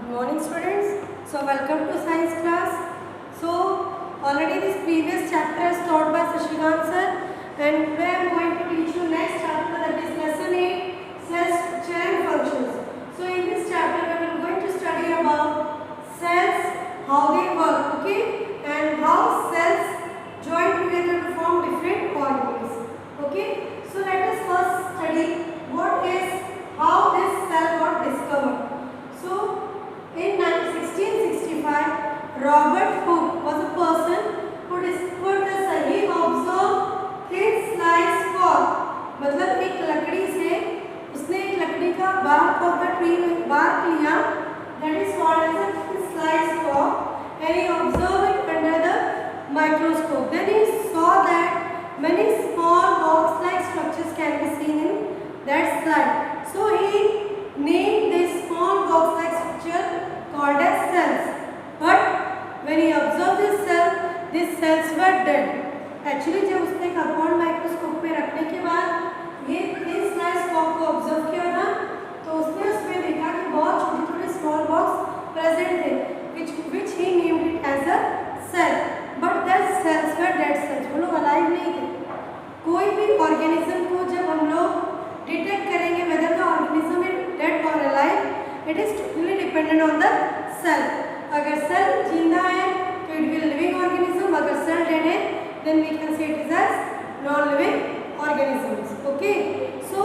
Morning students. So welcome to science class. So already this previous chapter is taught by Sashikant sir, and today I am going to teach you next chapter, that is lesson 8, cell structure and functions. So in this chapter we are going to study about cells, how they work, okay, and how cells join together to form different organelles. Okay. So let us first study what is how this cell got discovered. So in 1665, Robert Hooke was a person who discovered the he observed thin sliced cork. मतलब एक लकड़ी से उसने एक लकड़ी का bark of the tree bark लिया, that is called as a thin sliced cork, and he observed it under the microscope. Then he saw that many small box-like structures can be seen in that slide. So he named this small box-like structure called as cells. But when he observed this cell, these cells were dead. Actually जब उसने compound microscope में रखने के बाद ये thin sliced cork को observe किया ना, तो उसने उसमें देखा कि बहुत छोटे-छोटे स्मॉल बॉक्स प्रेजेंट थे, which he named it as a cell. But those cells were dead cells. वो लोग अलाइव नहीं थे. कोई भी ऑर्गेनिज्म को जब हम लोग डिटेक्ट करेंगे whether the organism is dead or alive, it is totally dependent on the cell. अगर सेल जिंदा है तो it will living organism, अगर सेल डेड है then we can say it is as non-living organisms. Okay. So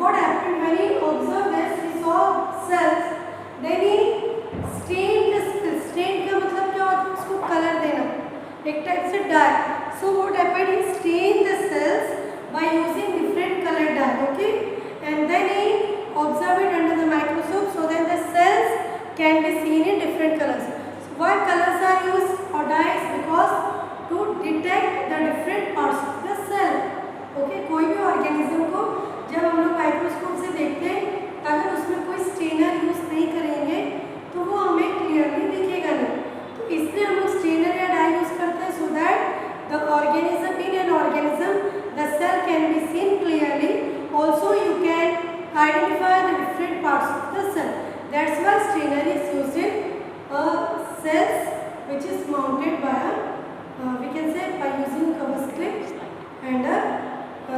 what happened when he observed this? He saw cells. Then he stained the cells. Stained का मतलब क्या होता है? उसको colour देना. एक टाइप से dye. So what happened? He stained the cells by using different color dye. Okay. And then he observed it under the microscope so that the cells can be seen in different colors. So why colors are used or dyes? Because to detect the different parts of the cell. Okay, कोई भी organism को जब हम लोग microscope से देखते हैं, अगर उसमें कोई स्टेनर यूज नहीं करेंगे तो वो हमें क्लियरली दिखेगा नहीं. तो इसलिए हम लोग स्टेनर या डाई यूज करते हैं, so that the organism in an organism the cell can be seen clearly. Also you can identify the different parts of the cell. That's why stainer is used in cells which is mounted by a we can say by using cover slip and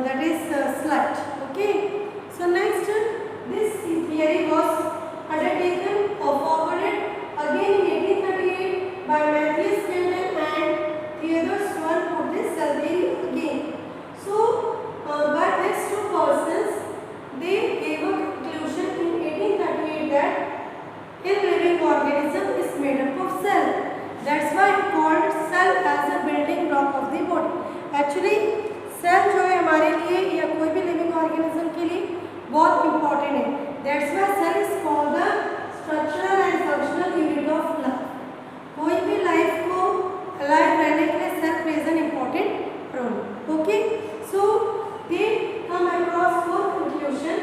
that is slut. Okay. So next this theory was undertaken or forwarded again in 1838 by Matthias Milton and Theodore Schwann put this cell theory again. So by these two persons they gave a conclusion in 1838 that a living organism is made up of cell. That's why he called cell as a building block of the body. Actually cell जो है हमारे लिए या कोई भी living organism के लिए बहुत important है. That's why cell is called the structural and functional unit of life. कोई भी life को alive रहने के लिए cell plays an important role. Okay. So they come across four conclusion.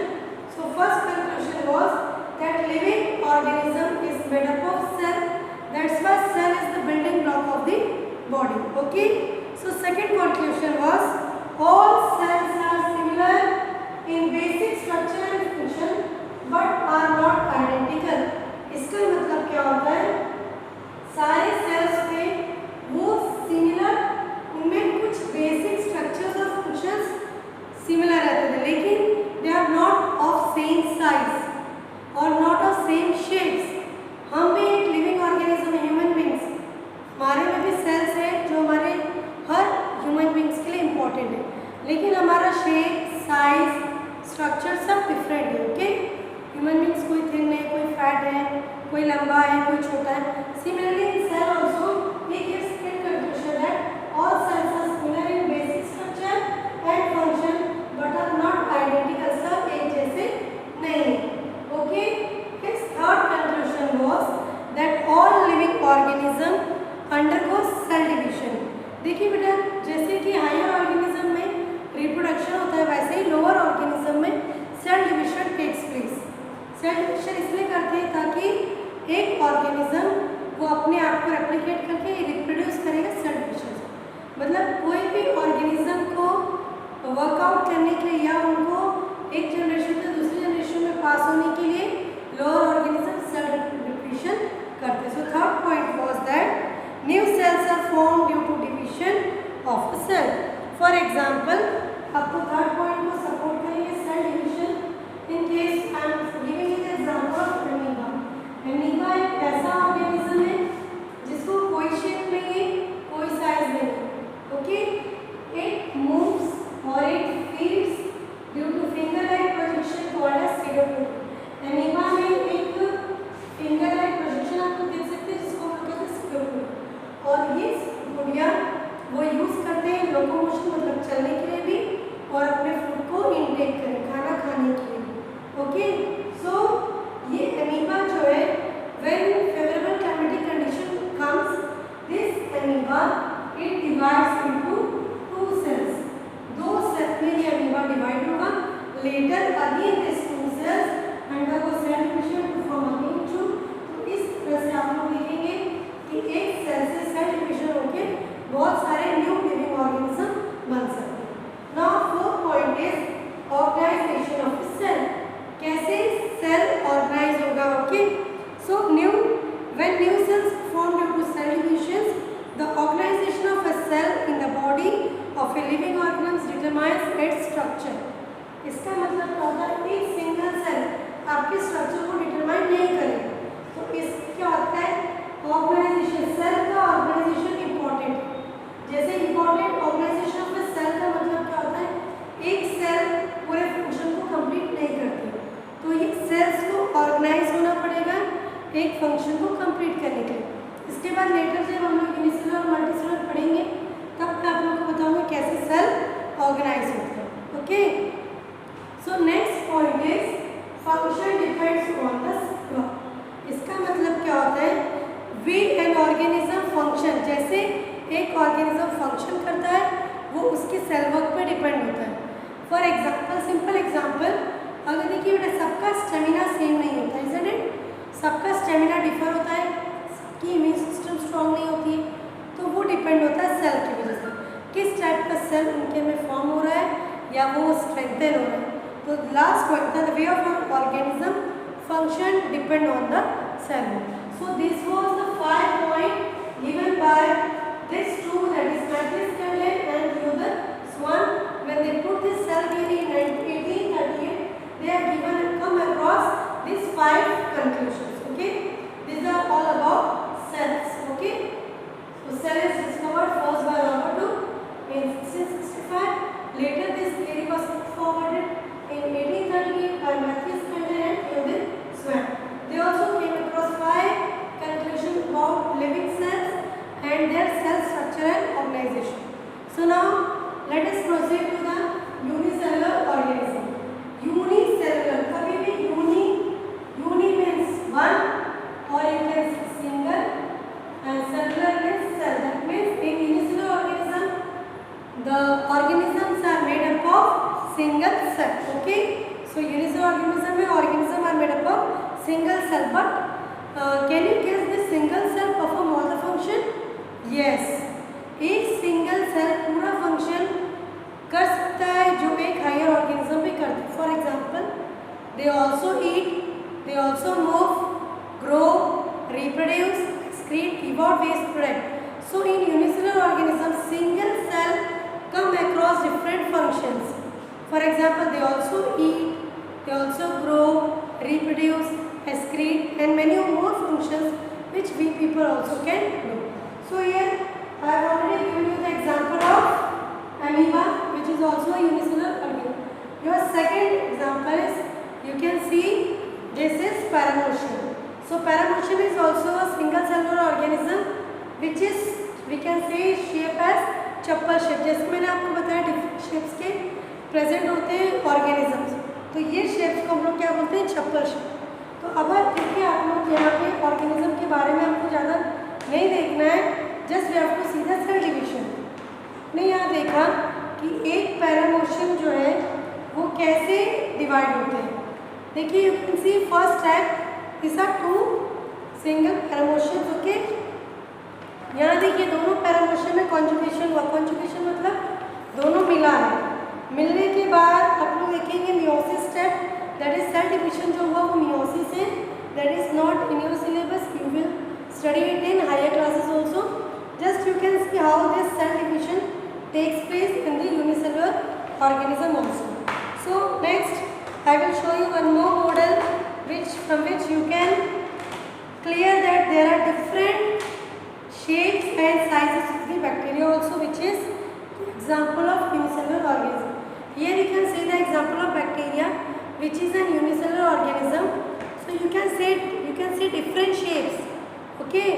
So first conclusion was that living organism is made up of cell. That's why cell is the building block of the body. Okay. So second conclusion was all cells are similar in basic structure and function but are not identical. इसका मतलब क्या होता है? सारे cells में वो similar, उनमें कुछ basic structures और functions similar रहते थे, लेकिन they are not of same size और not of same shapes. हम भी एक living organism है, human beings. हमारे में भी cells है जो हमारे हर human beings के लिए important है, लेकिन हमारा shape, size, structure सब different है. Okay? Human beings कोई thin है, कोई fat है, कोई लंबा है, कोई छोटा है. Similarly in cell also we give straight conclusion that all cells are similar in basic structure and function but are not identical. सब एक जैसे नहीं. Okay? His third conclusion was that all living organism undergo cell division. देखिए बेटा, जैसे कि higher organism में reproduction होता है, वैसे ही लोअर ऑर्गेनिज्म में cell division takes place. Cell division इसलिए करते हैं ताकि एक ऑर्गेनिज्म वो अपने आप को रेप्लिकेट करके रिप्रोड्यूस करेगा सेल डिविजन. मतलब कोई भी ऑर्गेनिज्म को वर्कआउट करने के लिए या उनको एक जनरेशन से दूसरी जनरेशन में पास होने के लिए लोअर ऑर्गेनिज्म सेल डिविजन इसका मतलब क्या होता है, एक सिंगल सेल आपके स्ट्रक्चर को डिटरमाइन नहीं करेगा। तो इस क्या होता है, ऑर्गेनाइजेशन, सेल का ऑर्गेनाइजेशन इंपॉर्टेंट है। जैसे इंपॉर्टेंट ऑर्गेनाइजेशन ऑफ सेल का मतलब क्या होता है, एक सेल पूरे फंक्शन को कंप्लीट नहीं करती, तो ये सेल्स को ऑर्गेनाइज होना पड़ेगा एक फंक्शन को कंप्लीट करने के लिए। इसके बाद लेटर जब हम लोग यूनिसेलुलर और मल्टीसेलुलर पढ़ेंगे तब मैं आप लोगों को बताऊंगी कैसे सेल ऑर्गेनाइज होता है। Okay, so next point is function depends on the cell. इसका मतलब क्या होता है, वे एन ऑर्गेनिज्म फंक्शन, जैसे एक ऑर्गेनिज्म फंक्शन करता है वो उसके सेल वर्क पे डिपेंड होता है। फॉर एग्जाम्पल, सिंपल एग्जाम्पल, अगर देखिए बेटा सबका स्टेमिना सेम नहीं होता है, इज़न्ट इट? सबका स्टेमिना डिफर होता है, सबकी इम्यून सिस्टम स्ट्रांग नहीं होती है, तो वो डिपेंड होता है सेल की वजह से, किस टाइप का सेल उनके में फॉर्म हो रहा है या वो स्ट्रेंथन हो रहा है। तो लास्ट पॉइंट था, the way of an organism function depend on the cell. So this was the 5 point given by these two, that is Matheus Cantley and Theodor Swan. When they put this cell theory in 1838, they have come across these 5 conclusions. Okay, these are all about cells. Okay, so cell is discovered first by Robert Hooke in 1665. Later this theory was put forwarded in 1838 by Matheus Cantley and Theodor Swan. They also came across 5 conclusions about living cells and their cell structure and organization. So now let us proceed to the unicellular organism. Unicellular, कभी भी uni means one or you can say single and cellular means cell. That means in unicellular organism the organisms are made up of single cell. Okay, so unicellular organism are made up of single cell, but can you guess the single cell perform all the function? Yes, एक single cell पूरा function कर सकता है जो एक higher organism भी करता है। For example, they also eat, they also move, grow, reproduce, excrete, give out waste product. So in unicellular organism single cell come across different functions. For example, they also eat, they also grow, reproduce, excrete and many more functions which we people also can do. So here I have already given you the example of amoeba, which is also a unicellular organism. Your second example is, you can see this is Paramecium. So Paramecium is also a single cellular organism which is, we can say, shape as chappal shape. जैसे मैंने आपको बताया different shapes के present होते हैं organisms, तो ये shapes को हम लोग क्या बोलते हैं, चप्पल शेप। तो अब देखिए आप लोग यहाँ पे ऑर्गेनिज्म के बारे में आपको ज़्यादा नहीं देखना है, just we have to see the cell division. ने यहाँ देखा कि एक पैरामोशियम जो है वो कैसे डिवाइड होते हैं। देखिए you can see first type this are 2 single paramecium. Okay, यहाँ देखिए दोनों पैरामोशियम में कॉन्जुगेशन हुआ। कॉन्जुगेशन मतलब दोनों मिला है। मिलने के बाद आप लोग देखेंगे meiosis step, that is cell division जो हुआ वो मियोसिस है। That is not in your syllabus, you will study it in higher classes also. Just you can see how this cell division takes place in the unicellular organism also. So next I will show you one more model from which you can clear that there are different shapes and sizes of the bacteria also, which is example of unicellular organism. Here you can see the example of bacteria which is an unicellular organism. So you can see different shapes. Okay,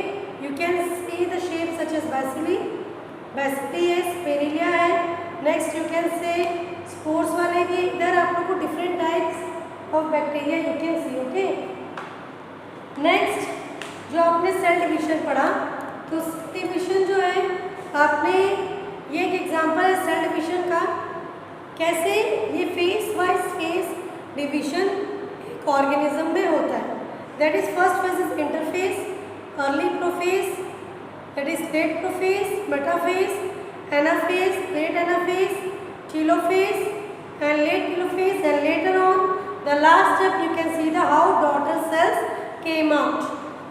you can see the shapes such as bacilli है, spirilla है। Next you can say spores वाले भी इधर आप लोग को different types of bacteria you can see. Okay, next जो आपने सेल डिवीजन पढ़ा, तो डिवीजन जो है आपने ये एक एग्जांपल है सेल डिवीजन का, कैसे ये फेस वाइज फेस डिवीजन एक ऑर्गेनिज्म में होता है। That is first phase is interface, early prophase, that is late prophase, metaphase, anaphase, late anaphase, telophase and late telophase, and later on the last step you can see the how daughter cells came out.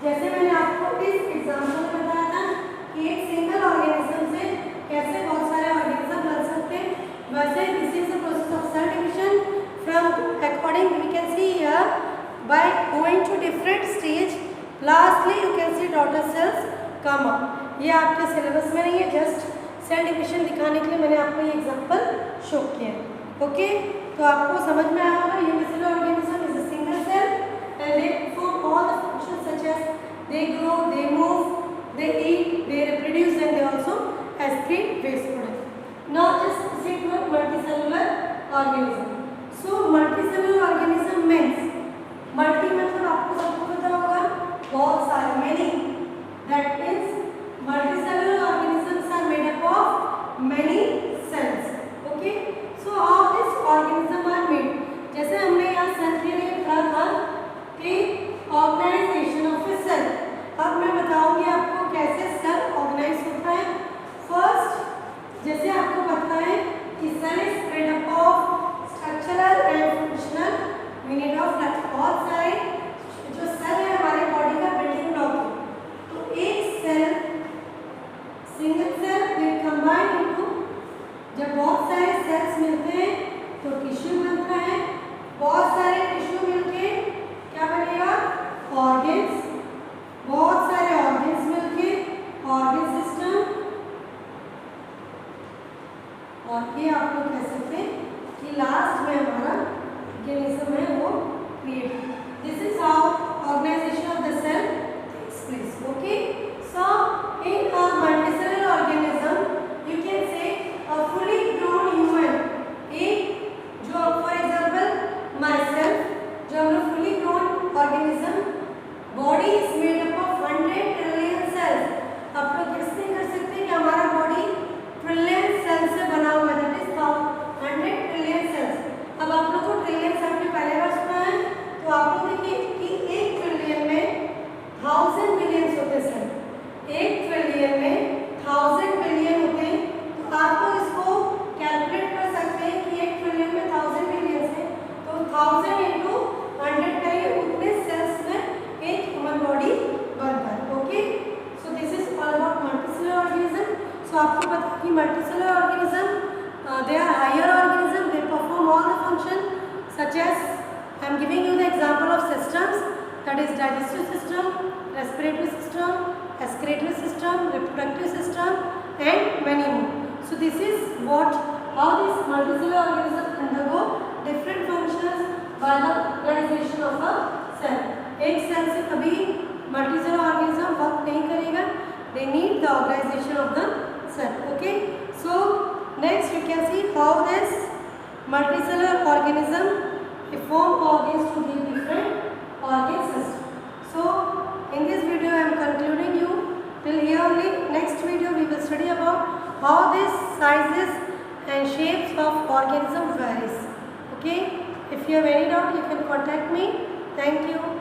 जैसे मैंने आपको इस example में बताया था कि एक single organism से कैसे बहुत सारे ऑर्गेनिज्म बन सकते हैं, वैसे this is the process of cell division Lastly, you can see daughter cells come up. ये आपके सिलेबस में नहीं है, जस्ट सेल डिविजन दिखाने के लिए मैंने आपको ये एग्जांपल शो किया. ओके, तो आपको समझ में आया होगा. Unicellular organism is a single cell and they perform all the functions such as they grow, they move, they eat, they reproduce, and they also excrete waste products. Now just proceed to multicellular organism. So multicellular organism means multi मतलब आपको सबको पता होगा बहुत सारे, many. That means multicellular organisms are made up of many cells. Okay. So how this organism are made? जैसे हमने यहाँ सेल के लिए पढ़ा था कि ऑर्गेनाइजेशन ऑफ ए सेल. अब मैं बताऊंगी आपको कैसे सेल ऑर्गेनाइज होता है. फर्स्ट, जैसे आपको पता है कि cell is made up of structural and functional unit of life. बहुत सारे जो सेल है हमारे बॉडी का बिल्डिंग ब्लॉक है. तो एक cell, single cell will combine into, जब बहुत सारे सेल्स मिलते हैं तो टिश्यू बनता है. बहुत सारे टिश्यू मिलके क्या बनेगा? ऑर्गन्स. बहुत सारे ऑर्गन्स मिलके ऑर्गन सिस्टम, और ये आप लोग कह सकते हैं कि लास्ट में हमारा ऑर्गेनिज्म है वो create. This is how organisation of the cell takes place. Okay, so in a multicellular organism you can say a fully grown human. एक जो फॉर एग्जांपल माई सेल्फ, जो हम लोग fully grown organism, body is made up of 100 trillion cells. आप लोग guess नहीं कर सकते कि हमारा बॉडी ट्रिलियन सेल से बना हुआ है. That is 100 trillion cells. अब आप लोग को ट्रिलियन सेल की पहले बार सुना है तो आप लोग देखिए कि एक ट्रिलियन में 1000 बिलियन होते सेल. एक ट्रिलियन में 1000 बिलियन होते हैं. तो आप लोग इसको कैलकुलेट कर सकते हैं कि एक ट्रिलियन में 1000 बिलियन है, तो 1000 इंटू 100 करेंगे, उतने सेल्स में एक ह्यूमन बॉडी बनता है. Okay, so this is all about multicellular organism. So आपको पता है कि multicellular organism they are higher organism. They perform all the function such as I am giving you the example of systems, that is digestive system, respiratory system, excretory system, reproductive system, and many more. So this is what how this multicellular organisms undergo different functions by the organization of a cell. एक cell से कभी multicellular organism work नहीं करेगा. They need the organization of the cell. Okay. So next you can see how this multicellular organism form organs to give different organ system. So in this video I am concluding you till here only. Next video we will study about how these sizes and shapes of organism varies. Okay, if you have any doubt you can contact me. Thank you.